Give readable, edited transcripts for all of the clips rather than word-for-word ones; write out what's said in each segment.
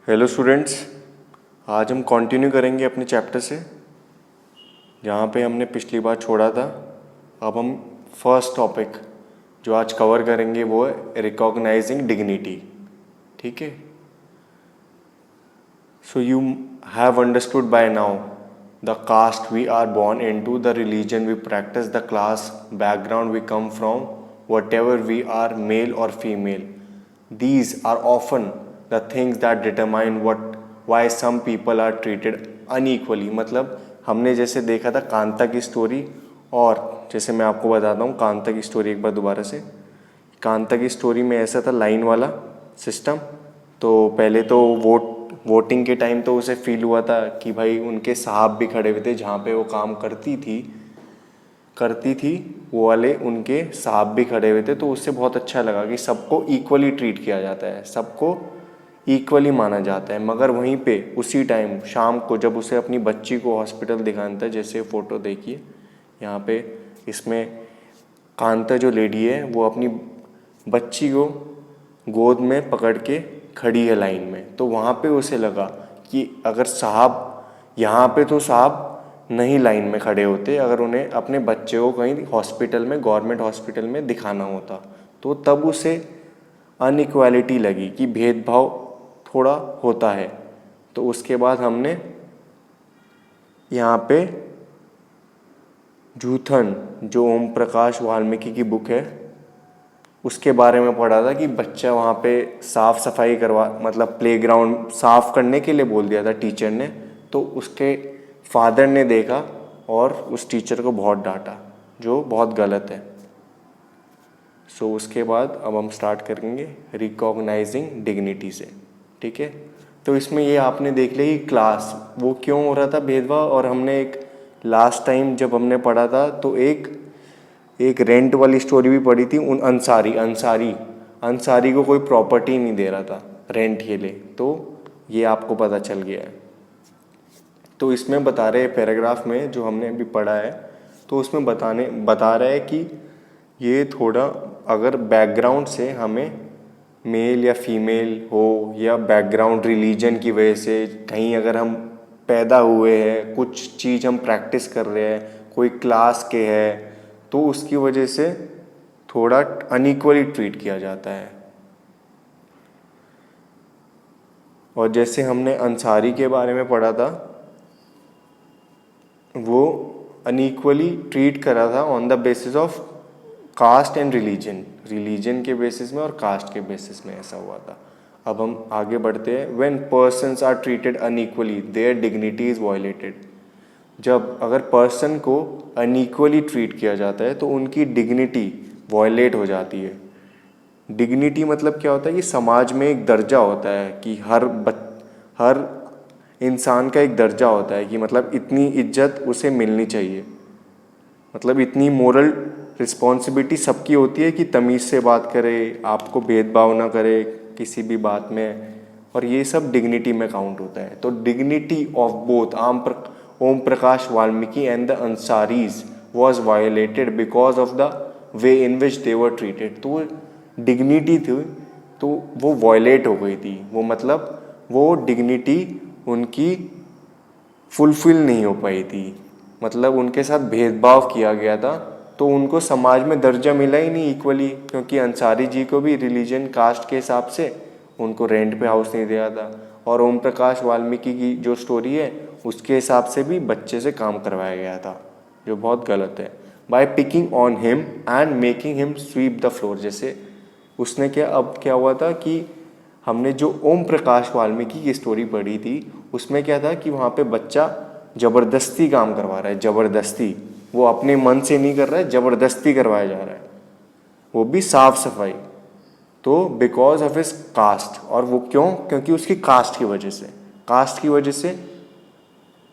Hello students, आज हम continue करेंगे अपने चैप्टर से जहाँ पे हमने पिछली बार छोड़ा था। अब हम फर्स्ट टॉपिक जो आज कवर करेंगे वो है रिकॉग्नाइजिंग डिग्निटी। ठीक है, so you have understood by now the caste we are born into, the religion we practice, the class background we come from, whatever we are, male or female. These are often the things that determine why some people are treated unequally. मतलब हमने जैसे देखा था कांता की story, और जैसे मैं आपको बताता हूँ कांता की स्टोरी एक बार दोबारा से। कांता की स्टोरी में ऐसा था लाइन वाला सिस्टम। तो पहले तो वोटिंग के टाइम तो उसे फील हुआ था कि भाई उनके साहब भी खड़े हुए थे, जहाँ पे वो काम करती थी वो वाले उनके साहब भी खड़े हुए थे। तो उससे बहुत अच्छा लगा कि सबको इक्वली ट्रीट किया जाता है, सबको इक्वली माना जाता है। मगर वहीं पे उसी टाइम शाम को जब उसे अपनी बच्ची को हॉस्पिटल दिखाना था, जैसे फ़ोटो देखिए यहाँ पे, इसमें कांता जो लेडी है वो अपनी बच्ची को गोद में पकड़ के खड़ी है लाइन में। तो वहाँ पे उसे लगा कि अगर साहब यहाँ पे तो साहब नहीं लाइन में खड़े होते अगर उन्हें अपने बच्चे को कहीं हॉस्पिटल में, गवर्नमेंट हॉस्पिटल में दिखाना होता। तो तब उसे अनइक्वालिटी लगी कि भेदभाव थोड़ा होता है। तो उसके बाद हमने यहाँ पे जूथन, जो ओम प्रकाश वाल्मीकि की बुक है, उसके बारे में पढ़ा था कि बच्चा वहाँ पे साफ़ सफाई मतलब प्लेग्राउंड साफ़ करने के लिए बोल दिया था टीचर ने। तो उसके फादर ने देखा और उस टीचर को बहुत डांटा, जो बहुत गलत है। सो उसके बाद अब हम स्टार्ट करेंगे रिकॉग्नाइजिंग डिग्निटी से। ठीक है, तो इसमें ये आपने देख लिया कि क्लास वो क्यों हो रहा था भेदभाव। और हमने एक लास्ट टाइम जब हमने पढ़ा था तो एक रेंट वाली स्टोरी भी पढ़ी थी। उन अंसारी को कोई प्रॉपर्टी नहीं दे रहा था रेंट के लिए, तो ये आपको पता चल गया है। तो इसमें बता रहे पैराग्राफ में जो हमने अभी पढ़ा है, तो उसमें बता रहा है कि ये थोड़ा अगर बैकग्राउंड से हमें मेल या फीमेल हो, या बैकग्राउंड रिलीजन की वजह से कहीं अगर हम पैदा हुए हैं, कुछ चीज़ हम प्रैक्टिस कर रहे हैं, कोई क्लास के है, तो उसकी वजह से थोड़ा अनइक्वली ट्रीट किया जाता है। और जैसे हमने अंसारी के बारे में पढ़ा था, वो अनइक्वली ट्रीट करा था on the basis of caste and religion के बेसिस में और कास्ट के बेसिस में ऐसा हुआ था। अब हम आगे बढ़ते हैं। When persons are treated unequally their dignity is violated. जब अगर पर्सन को अनइक्वली ट्रीट किया जाता है तो उनकी डिग्निटी वायलेट हो जाती है। डिग्निटी मतलब क्या होता है कि समाज में एक दर्जा होता है कि हर इंसान का एक दर्जा होता है कि मतलब इतनी इज्जत उसे मिलनी चाहिए, मतलब इतनी मोरल रिस्पॉन्सिबिलिटी सबकी होती है कि तमीज़ से बात करे, आपको भेदभाव ना करे किसी भी बात में, और ये सब डिग्निटी में काउंट होता है। तो dignity of both Om Prakash Valmiki and the Ansaris was violated because of the way in which they were treated. तो डिग्निटी थी तो वो वायलेट हो गई थी, वो मतलब वो डिग्निटी उनकी फुलफिल नहीं हो पाई थी, मतलब उनके साथ भेदभाव किया गया था। तो उनको समाज में दर्जा मिला ही नहीं इक्वली, क्योंकि अंसारी जी को भी रिलीजन कास्ट के हिसाब से उनको रेंट पे हाउस नहीं दिया था, और ओम प्रकाश वाल्मीकि की जो स्टोरी है उसके हिसाब से भी बच्चे से काम करवाया गया था, जो बहुत गलत है। By picking on him and making him sweep the floor. जैसे उसने अब क्या हुआ था कि हमने जो ओम प्रकाश वाल्मीकि की स्टोरी पढ़ी थी उसमें क्या था कि वहाँ पे बच्चा ज़बरदस्ती काम करवा रहा है, ज़बरदस्ती, वो अपने मन से नहीं कर रहा है, ज़बरदस्ती करवाया जा रहा है, वो भी साफ सफाई। तो बिकॉज ऑफ हिज कास्ट, और वो क्यों, क्योंकि उसकी कास्ट की वजह से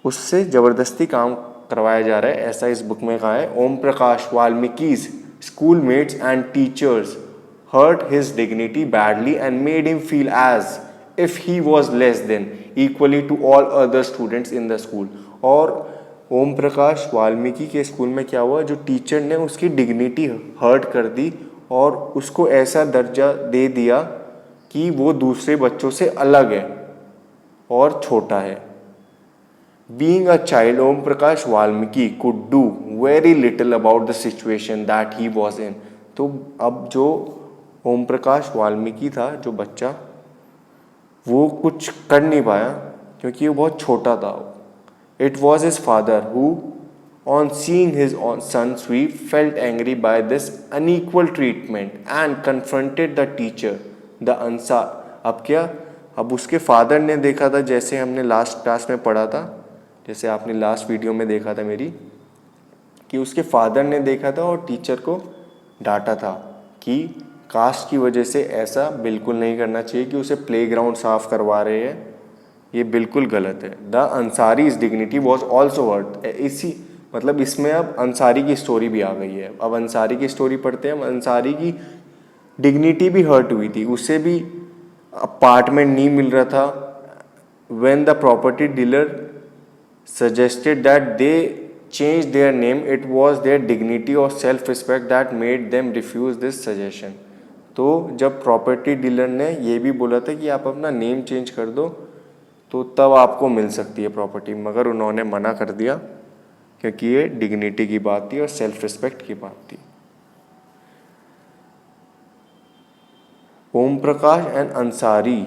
उससे ज़बरदस्ती काम करवाया जा रहा है, ऐसा इस बुक में कहा है। Om Prakash वाल्मीकि's schoolmates and teachers hurt his dignity badly and made him feel as if he was less than equally to all other students in the school। और ओम प्रकाश वाल्मीकि के स्कूल में क्या हुआ, जो टीचर ने उसकी डिग्निटी हर्ट कर दी और उसको ऐसा दर्जा दे दिया कि वो दूसरे बच्चों से अलग है। और छोटा है। Being a child, Om Prakash Valmiki could do very little about the situation that he was in. तो अब जो ओम प्रकाश वाल्मीकि था, जो बच्चा, वो कुछ कर नहीं पाया क्योंकि वो बहुत छोटा था। It was his father who on seeing his son sweep felt angry by this unequal treatment and confronted the teacher the अंसार। अब क्या, अब उसके फादर ने देखा था, जैसे हमने लास्ट क्लास में पढ़ा था, जैसे आपने लास्ट वीडियो में देखा था मेरी, कि उसके फादर ने देखा था और टीचर को डांटा था कि कास्ट की वजह से ऐसा बिल्कुल नहीं करना चाहिए कि उसे प्लेग्राउंड साफ करवा रहे हैं, ये बिल्कुल गलत है। The Ansari is dignity was also hurt. इसी मतलब इसमें अब अंसारी की स्टोरी भी आ गई है। अब अंसारी की स्टोरी पढ़ते हैं। अंसारी की डिग्निटी भी हर्ट हुई थी, उसे भी अपार्टमेंट नहीं मिल रहा था। When the property dealer suggested that they change their name, it was their dignity or self respect that made them refuse this suggestion। तो जब प्रॉपर्टी डीलर ने ये भी बोला था कि आप अपना नेम चेंज कर दो तो तब आपको मिल सकती है प्रॉपर्टी, मगर उन्होंने मना कर दिया क्योंकि ये डिग्निटी की बात थी और सेल्फ रिस्पेक्ट की बात थी। Om Prakash and Ansari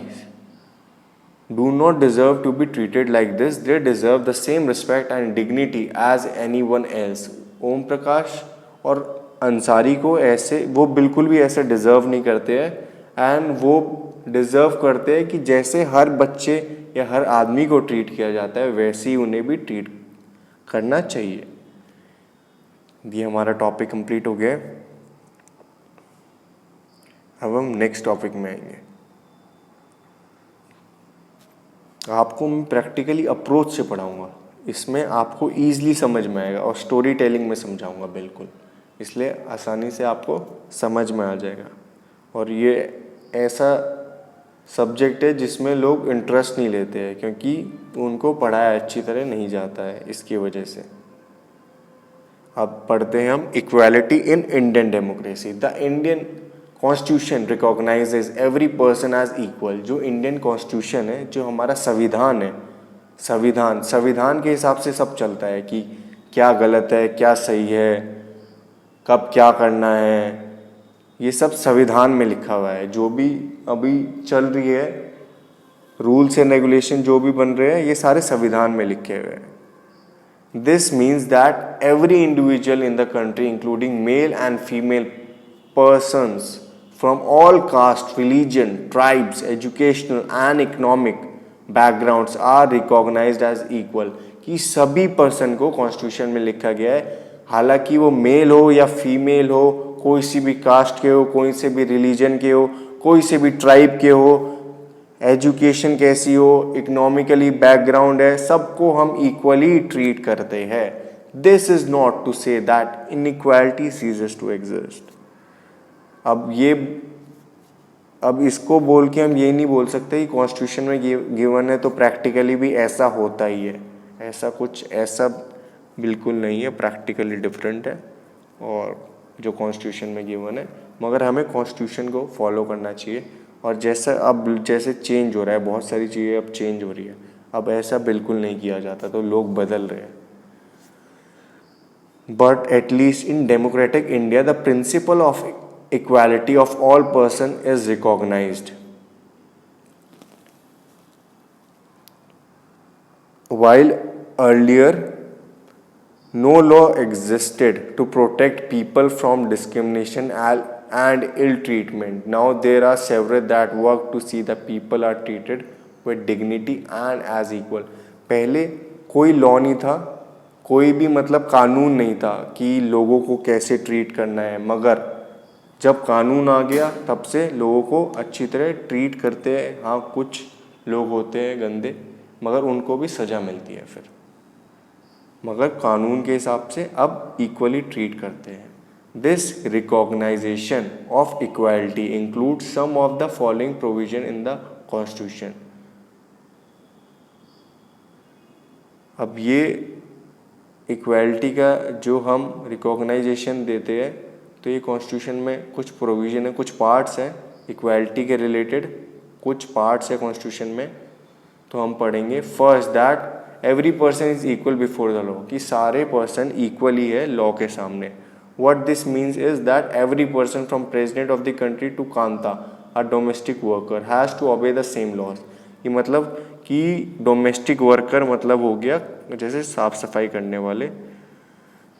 do not deserve to be treated like this. They deserve the same respect and dignity as anyone else। Om Prakash और अंसारी को ऐसे, वो बिल्कुल भी ऐसे डिज़र्व नहीं करते हैं एंड वो डिज़र्व करते हैं कि जैसे हर बच्चे या हर आदमी को ट्रीट किया जाता है वैसे ही उन्हें भी ट्रीट करना चाहिए। ये हमारा टॉपिक कंप्लीट हो गया। अब हम नेक्स्ट टॉपिक में आएंगे। आपको मैं प्रैक्टिकली अप्रोच से पढ़ाऊँगा, इसमें आपको ईज़िली समझ में आएगा और स्टोरी टेलिंग में समझाऊँगा बिल्कुल, इसलिए आसानी से आपको समझ में आ जाएगा। और ये ऐसा सब्जेक्ट है जिसमें लोग इंटरेस्ट नहीं लेते हैं क्योंकि उनको पढ़ाया अच्छी तरह नहीं जाता है, इसकी वजह से। अब पढ़ते हैं हम equality in Indian democracy. The Indian constitution recognises every person as equal. जो इंडियन कॉन्स्टिट्यूशन है, जो हमारा संविधान है, संविधान के हिसाब से सब चलता है कि क्या गलत है, क्या सही है, कब क्या करना है, ये सब संविधान में लिखा हुआ है। जो भी अभी चल रही है रूल्स एंड रेगुलेशन जो भी बन रहे हैं, ये सारे संविधान में लिखे हुए हैं। This means that every individual in the country, including male and female persons from all caste, religion, tribes, educational and economic backgrounds are recognized as equal। कि सभी पर्सन को कॉन्स्टिट्यूशन में लिखा गया है, हालांकि वो मेल हो या फीमेल हो, कोई सी भी कास्ट के हो, कोई से भी रिलीजन के हो, कोई से भी ट्राइब के हो, एजुकेशन कैसी हो, इकोनॉमिकली बैकग्राउंड है, सबको हम इक्वली ट्रीट करते हैं। This is not to say that inequality ceases to exist. अब इसको बोल के हम ये नहीं बोल सकते कि कॉन्स्टिट्यूशन में गिवन है तो प्रैक्टिकली भी ऐसा होता ही है। ऐसा बिल्कुल नहीं है, प्रैक्टिकली डिफरेंट है और जो कॉन्स्टिट्यूशन में गिवन है, मगर हमें कॉन्स्टिट्यूशन को फॉलो करना चाहिए। और जैसे चेंज हो रहा है, बहुत सारी चीज़ें अब चेंज हो रही है, अब ऐसा बिल्कुल नहीं किया जाता, तो लोग बदल रहे हैं। But at least in democratic India the principle of equality of all person is recognised. While earlier no law existed to protect people from discrimination and ill treatment, now there are several that work to see the people are treated with dignity and as equal। पहले कोई law नहीं था, कोई भी मतलब कानून नहीं था कि लोगों को कैसे ट्रीट करना है, मगर जब कानून आ गया तब से लोगों को अच्छी तरह ट्रीट करते हैं। हाँ, कुछ लोग होते हैं गंदे, मगर उनको भी सज़ा मिलती है फिर, मगर कानून के हिसाब से अब इक्वली ट्रीट करते हैं। This recognition of equality include some of the following provision in the constitution. अब ये इक्वालिटी का जो हम रिकॉग्नाइजेशन देते हैं, तो ये कॉन्स्टिट्यूशन में कुछ प्रोविजन है, कुछ पार्ट्स हैं इक्वालिटी के रिलेटेड, कुछ पार्ट्स है कॉन्स्टिट्यूशन में। तो हम पढ़ेंगे first that every person is equal before the law, कि सारे पर्सन इक्वली है लॉ के सामने. What this means is that every person from president of the country to Kanta, a domestic worker, has to obey the same laws. ये मतलब कि domestic worker मतलब हो गया जैसे साफ सफाई करने वाले,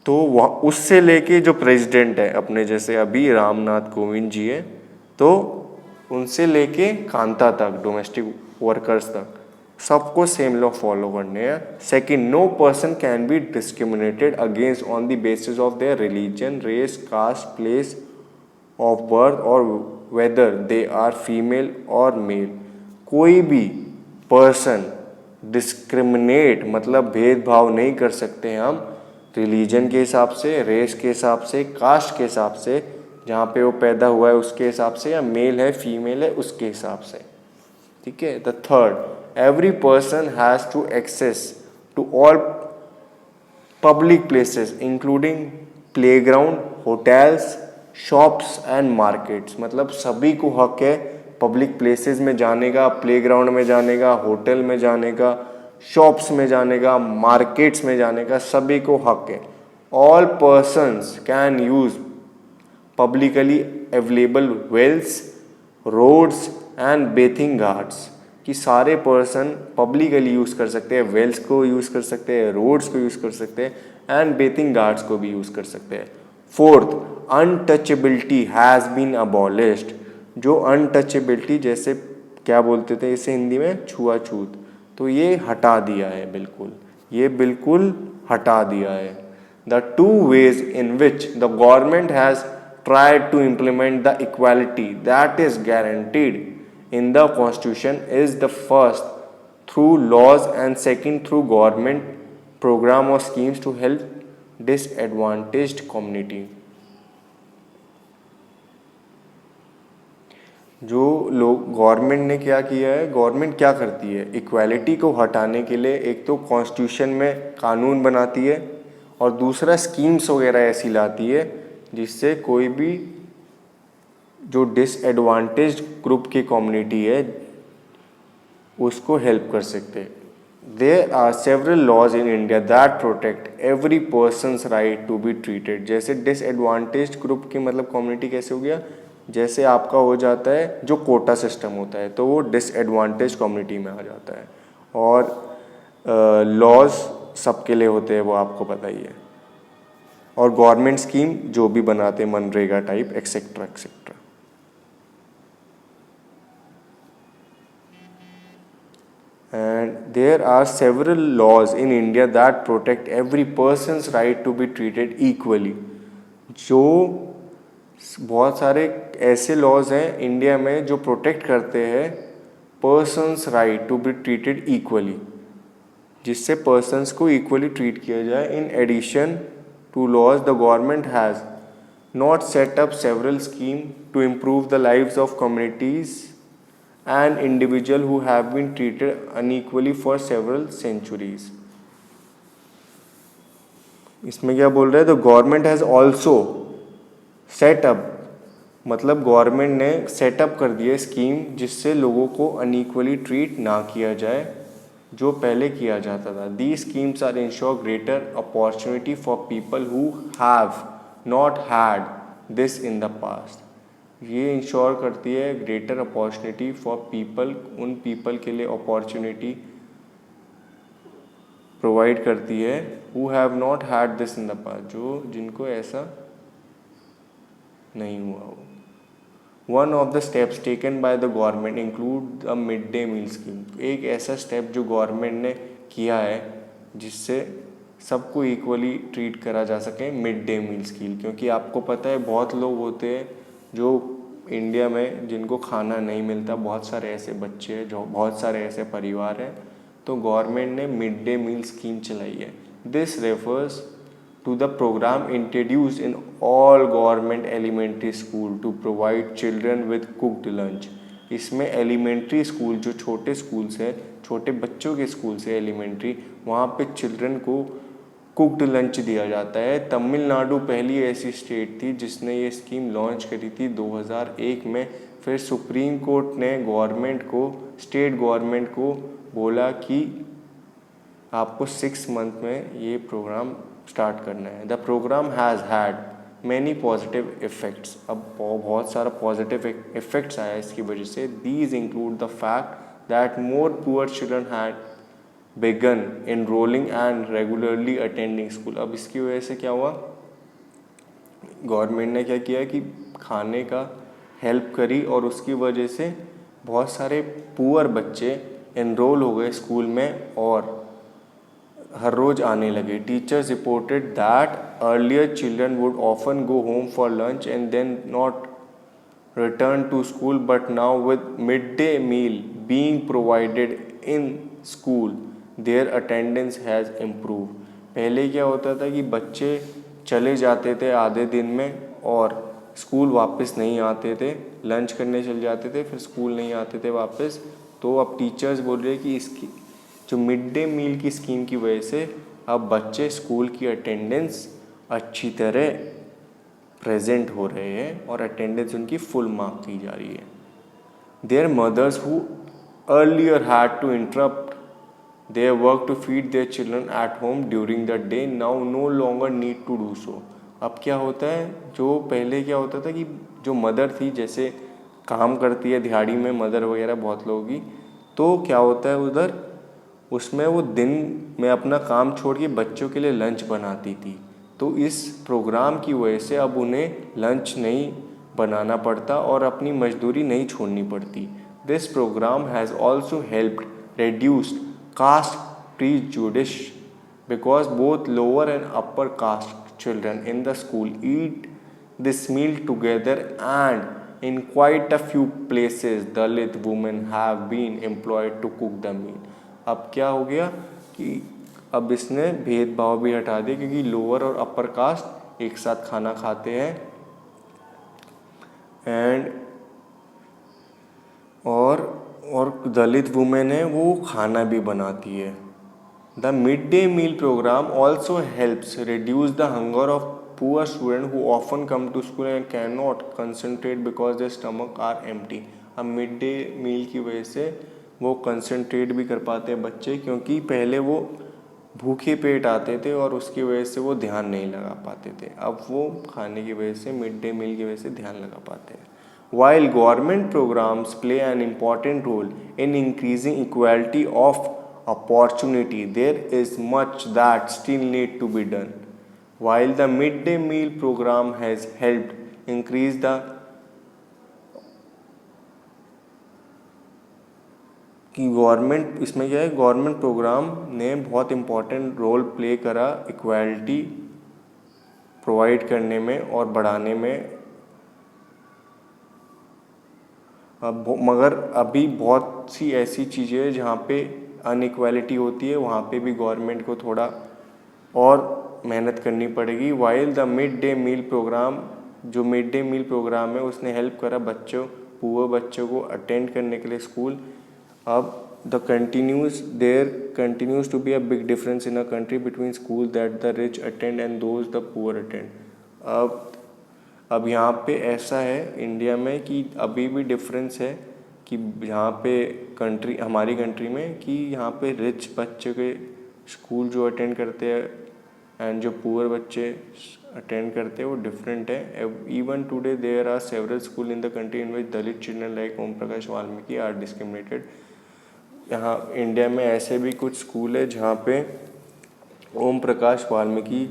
तो वह उससे लेके जो प्रेसिडेंट है अपने जैसे अभी रामनाथ कोविंद जी है, तो उनसे लेके कांता तक डोमेस्टिक वर्कर्स तक सबको सेम लॉ फॉलो करने हैं. Second, no person can be discriminated against on the basis of their religion, race, caste, place of birth और वेदर दे आर फीमेल और मेल. कोई भी पर्सन डिस्क्रिमिनेट मतलब भेदभाव नहीं कर सकते हम रिलीजन के हिसाब से, रेस के हिसाब से, कास्ट के हिसाब से, जहाँ पे वो पैदा हुआ है उसके हिसाब से, या मेल है फीमेल है उसके हिसाब से. ठीक है. The third, every person has to access to all public places including playground, hotels, shops and markets. मतलब सभी को हक है पब्लिक प्लेसेस में जाने का, प्लेग्राउंड में जाने का, होटल में जाने का, शॉप्स में जाने का, मार्केट्स में जाने का, सभी को हक है. All persons can use publicly available wells, roads and bathing ghats. कि सारे पर्सन पब्लिकली यूज़ कर सकते हैं, वेल्स को यूज़ कर सकते हैं, रोड्स को यूज़ कर सकते हैं एंड बेथिंग घाट्स को भी यूज़ कर सकते हैं. Fourth, untouchability has been abolished. जो अनटचेबिलिटी जैसे क्या बोलते थे इसे हिंदी में, छुआछूत, तो ये हटा दिया है बिल्कुल, ये बिल्कुल हटा दिया है. The two ways in which the government has tried to implement the equality that is guaranteed in the constitution is the first through laws and second through government program or schemes to help disadvantaged community. जो लोग government ने क्या किया है, government क्या करती है equality को हटाने के लिए, एक तो कॉन्स्टिट्यूशन में कानून बनाती है और दूसरा स्कीम्स वगैरह ऐसी लाती है जिससे कोई भी जो डिसएडवांटेज ग्रुप की कम्युनिटी है उसको हेल्प कर सकते हैं. There are several laws in India that protect every person's right to be treated. जैसे डिसएडवांटेज ग्रुप की मतलब कम्युनिटी कैसे हो गया, जैसे आपका हो जाता है जो कोटा सिस्टम होता है तो वो डिसएडवांटेज कम्युनिटी में आ जाता है, और लॉज सबके लिए होते हैं वो आपको पता ही है, और गवर्नमेंट स्कीम जो भी बनाते हैं मनरेगा type etcetera etcetera. And there are several laws in India that protect every person's right to be treated equally. जो बहुत सारे ऐसे लॉज हैं इंडिया में जो प्रोटेक्ट करते हैं person's right to be treated equally, जिससे पर्सनस को इक्वली ट्रीट किया जाए. In addition to laws, the government has not set up several schemes to improve the lives of communities and individuals who have been treated unequally for several centuries. इसमें क्या बोल रहे हैं, the government has also set up मतलब government ने setup कर दिया scheme जिससे लोगों को अनइक्वली ट्रीट ना किया जाए जो पहले किया जाता था. These schemes are ensure greater opportunity for people who have not had this in the past. ये इंश्योर करती है ग्रेटर अपॉर्चुनिटी फॉर पीपल, उन पीपल के लिए अपॉर्चुनिटी प्रोवाइड करती है who have not had this in the past, जो जिनको ऐसा नहीं हुआ हो. One of the steps taken by the government include a mid-day meal scheme. एक ऐसा स्टेप जो गवर्नमेंट ने किया है जिससे सबको इक्वली ट्रीट करा जा सके, मिड डे मील स्कीम. क्योंकि आपको पता है बहुत लोग होते हैं जो इंडिया में जिनको खाना नहीं मिलता, बहुत सारे ऐसे बच्चे हैं, जो बहुत सारे ऐसे परिवार हैं, तो गवर्नमेंट ने मिड डे मील स्कीम चलाई है. This refers to the program introduced in all government elementary school to provide children with cooked lunch. इसमें एलिमेंट्री स्कूल जो छोटे स्कूल्स हैं, छोटे बच्चों के स्कूल्स हैं एलिमेंट्री, वहाँ पे चिल्ड्रन को कुक्ड लंच दिया जाता है. तमिलनाडु पहली ऐसी स्टेट थी जिसने ये स्कीम लॉन्च करी थी 2001 में. फिर सुप्रीम कोर्ट ने गवर्नमेंट को, स्टेट गवर्नमेंट को बोला कि आपको 6 मंथ में ये प्रोग्राम स्टार्ट करना है। The program has had many positive effects. अब बहुत सारा पॉजिटिव इफ़ेक्ट्स आया इसकी वजह से। These include the fact that more poor children had began enrolling and regularly attending school. अब इसकी वजह से क्या हुआ, गवर्नमेंट ने क्या किया कि खाने का हेल्प करी और उसकी वजह से बहुत सारे पुअर बच्चे एनरोल हो गए स्कूल में और हर रोज आने लगे। Teachers reported that earlier children would often go home for lunch and then not return to school, but now with midday meal being provided in school their attendance has improved। पहले क्या होता था कि बच्चे चले जाते थे आधे दिन में और स्कूल वापस नहीं आते थे, लंच करने चले जाते थे फिर स्कूल नहीं आते थे वापस। तो अब टीचर्स बोल रहे कि इसकी जो मिड डे मील की स्कीम की वजह से अब बच्चे स्कूल की अटेंडेंस अच्छी तरह प्रेजेंट हो रहे हैं और अटेंडेंस उनकी फुल मार्क की जा रही है। Their mothers who earlier had to interrupt their work to feed their children at home during the day now no longer need to do so. अब क्या होता है, जो पहले क्या होता था कि जो मदर थी जैसे काम करती है दिहाड़ी में मदर वगैरह बहुत लोगों की, तो क्या होता है उधर उसमें वो दिन में अपना काम छोड़ के बच्चों के लिए लंच बनाती थी। तो इस प्रोग्राम की वजह से अब उन्हें लंच नहीं बनाना पड़ता और अपनी मजदूरी नहीं छोड़नी पड़ती। This program has also helped reduced caste prejudice because both lower and upper caste children in the school eat this meal together, and in quite a few places Dalit women have been employed to cook the meal। अब क्या हो गया कि अब इसने भेदभाव भी हटा दिया क्योंकि लोअर और अपर कास्ट एक साथ खाना खाते हैं एंड और दलित वुमेन है वो खाना भी बनाती है। The mid day meal program also helps reduce the hunger of poor student who often come to school and can not concentrate because their stomach are empty. अब मिड डे मील की वजह से वो कंसनट्रेट भी कर पाते हैं बच्चे, क्योंकि पहले वो भूखे पेट आते थे और उसकी वजह से वो ध्यान नहीं लगा पाते थे। अब वो खाने की वजह से मिड डे मील की वजह से ध्यान लगा पाते हैं। While government programs play an important role in increasing equality of opportunity, there is much that still need to be done. While the midday meal program has helped increase the कि government इसमें क्या है, government programme ने बहुत important role play करा equality provide करने में और बढ़ाने में। अब मगर अभी बहुत सी ऐसी चीज़ें हैं जहाँ पे अनइक्वालिटी होती है, वहाँ पे भी गवर्नमेंट को थोड़ा और मेहनत करनी पड़ेगी। While the mid day meal program, जो मिड डे मील प्रोग्राम है उसने हेल्प करा बच्चों पुअर बच्चों को अटेंड करने के लिए स्कूल। अब there continues to be a big difference in a country between school that the rich attend and those the poor attend. अब यहाँ पे ऐसा है इंडिया में कि अभी भी डिफरेंस है कि यहाँ पे हमारी कंट्री में कि यहाँ पे रिच बच्चे के स्कूल जो अटेंड करते हैं एंड जो पुअर बच्चे अटेंड करते हैं वो डिफरेंट है। Even today there are several school in the country in which Dalit children like Om Prakash Valmiki are discriminated. यहाँ इंडिया में ऐसे भी कुछ स्कूल है जहाँ पे ओम प्रकाश वाल्मीकि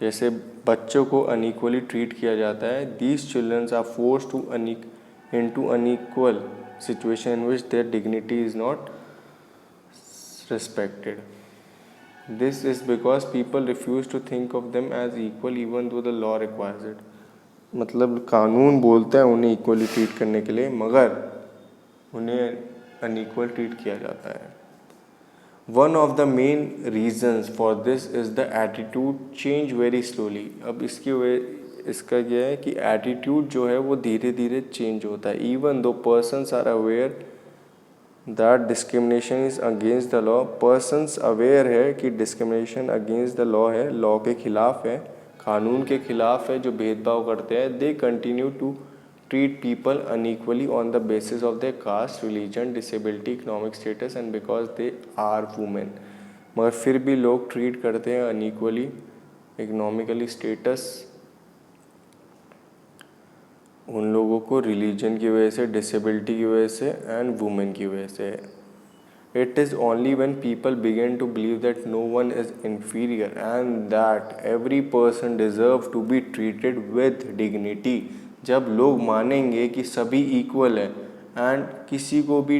जैसे बच्चों को अनइक्वली ट्रीट किया जाता है। These childrens are force to into unequal situation in which their dignity is not respected. This is because people refuse to think of them as equal even though the law requires it. मतलब कानून बोलता है उन्हें equally treat करने के लिए मगर उन्हें अनइक्वल ट्रीट किया जाता है। One of the main reasons for this is the attitude change very slowly। अब इसका क्या है कि एटीट्यूड जो है वो धीरे धीरे चेंज होता है। Even though persons are aware that discrimination is against the law, persons aware है कि डिस्क्रिमिनेशन अगेंस्ट द लॉ है, लॉ के खिलाफ है, कानून के खिलाफ है जो भेदभाव करते हैं। They continue to treat people unequally on the basis of their caste, religion, disability, economic status and because they are women. मगर फिर भी लोग ट्रीट करते हैं अनइक्वली, इकोनॉमिकली स्टेटस उन लोगों को रिलीजन की वजह से, डिसेबिलिटी की वजह से एंड वुमेन की वजह से. It is only when people begin to believe that no one is inferior and that every person deserves to be treated with dignity, जब लोग मानेंगे कि सभी इक्वल है एंड किसी को भी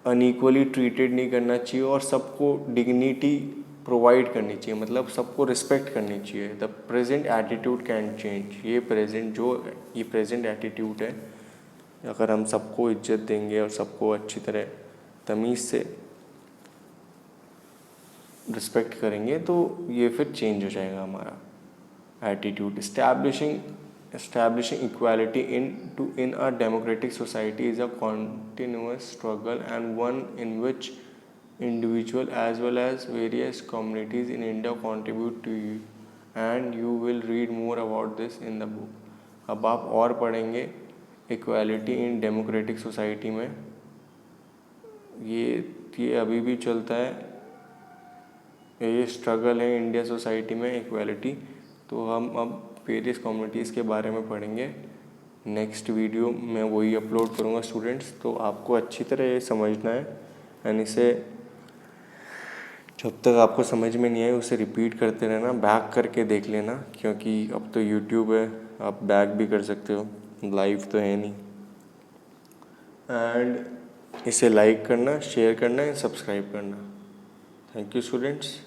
अनइक्वली ट्रीटेड नहीं करना चाहिए और सबको डिग्निटी प्रोवाइड करनी चाहिए, मतलब सबको रिस्पेक्ट करनी चाहिए. The present attitude can change. ये प्रेजेंट एटीट्यूड है, अगर हम सबको इज्जत देंगे और सबको अच्छी तरह तमीज़ से रिस्पेक्ट करेंगे तो ये फिर चेंज हो जाएगा हमारा attitude. Establishing equality in a democratic society is a continuous struggle and one in which individual as well as various communities in India contribute to you, and you will read more about this in the book. अब आप और पढ़ेंगे equality in democratic society में. ये अभी भी चलता है, ये स्ट्रगल है इंडिया सोसाइटी में इक्वालिटी. तो हम अब वेरियस कम्युनिटीज़ के बारे में पढ़ेंगे. नेक्स्ट वीडियो मैं वही अपलोड करूँगा स्टूडेंट्स. तो आपको अच्छी तरह ये समझना है एंड इसे जब तक आपको समझ में नहीं आए उसे रिपीट करते रहना, बैक करके देख लेना, क्योंकि अब तो यूट्यूब है, आप बैक भी कर सकते हो, लाइव तो है नहीं. एंड इसे लाइक करना, शेयर करना एंड सब्सक्राइब करना. Thank you students.